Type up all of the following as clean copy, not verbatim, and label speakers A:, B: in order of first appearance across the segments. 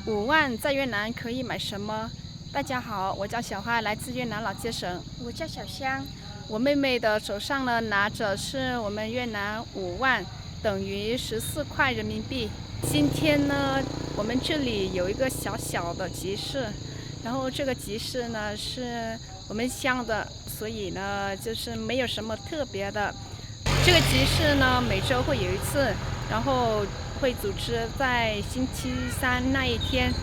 A: 5万在越南可以买什么？大家好，我叫小花，来自越南老街省。
B: 我叫小香。
A: 我妹妹的手上呢拿着是我们越南5万，等于14块人民币。今天呢，我们这里有一个小小的集市，然后这个集市呢是我们乡的，所以呢就是没有什么特别的。这个集市呢每周会有一次，然后会组织在星期三那一天。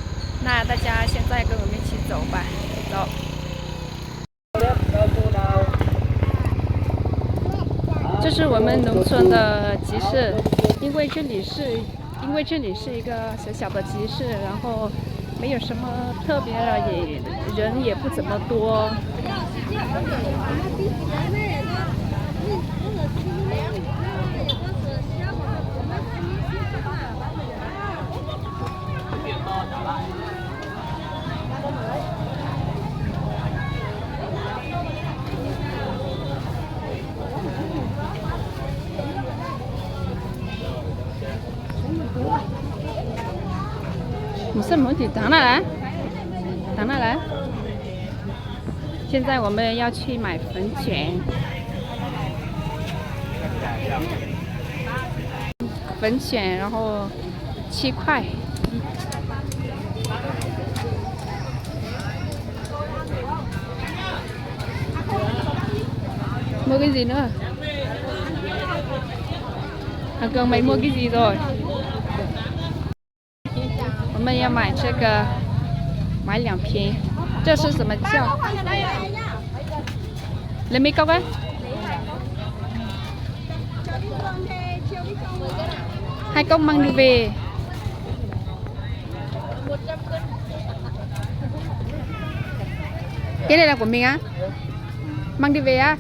A: 那大家现在跟我们一起走吧，走。这是我们农村的集市，因为这里是一个小小的集市，然后没有什么特别的，人也不怎么多。你什么地当来？当来？现在我们要去买粉卷，然后7块。Mua cái gì nữa? Cường mày mua cái gì rồi? 我们要买这个，买2瓶。这是什么酱？lấy mấy cốc ấy? 2 cốc mang đi về. Cái này là của mình á? Mang đi về á?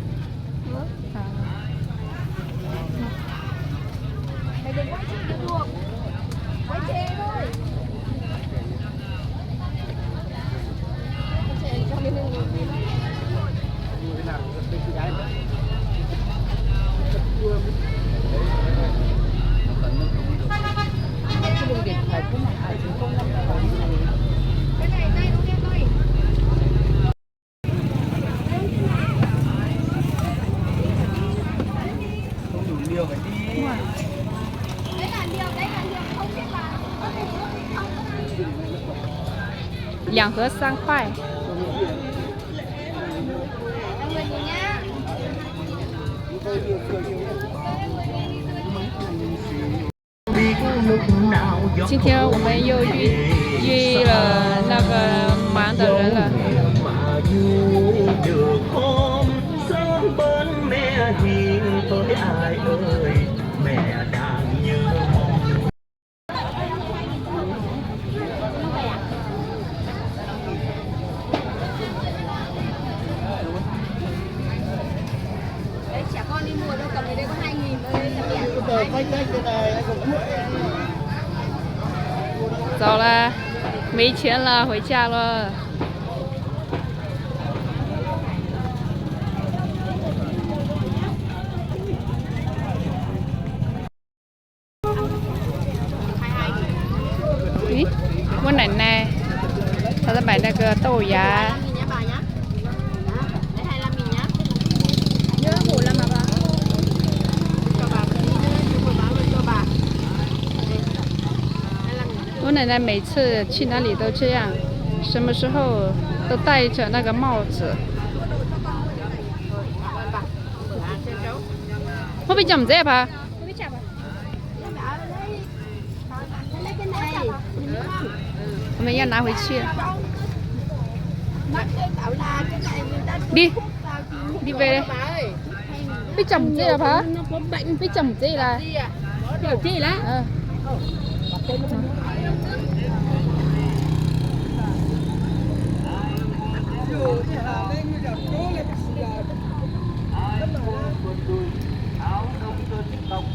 A: 两盒3块。今天我们又遇了那个忙的人了。走了，没钱了，回家了。咦，我奶奶，她在买那个豆芽。我奶奶每次去哪里都这样，什么时候都戴着那个帽子。Không biết chồng dép hả? Mình要拿回去。đi đi về đây. Biết chồng dép hả? Biết chồng dép là.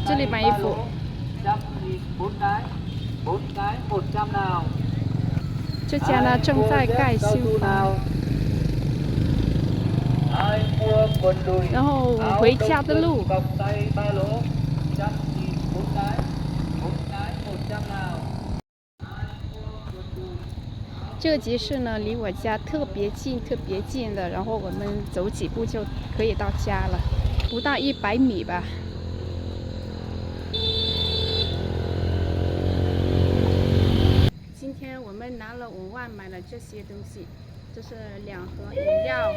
A: Chứ đi máy phụ.
C: 4 cái 100 nào.
A: 这家呢正在盖修房，然后回家的路。这个集市呢，离我家特别近，特别近的，然后我们走几步就可以到家了，不到100米吧。今天我们拿了5万买了这些东西，这是2盒饮料，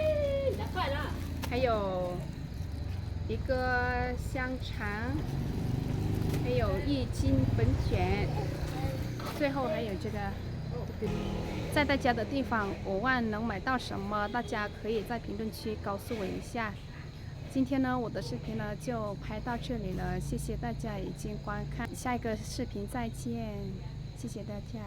A: 还有一个香肠，还有1斤粉卷，最后还有这个。在大家的地方5万能买到什么？大家可以在评论区告诉我一下。今天呢，我的视频呢就拍到这里了，谢谢大家已经观看，下一个视频再见，谢谢大家。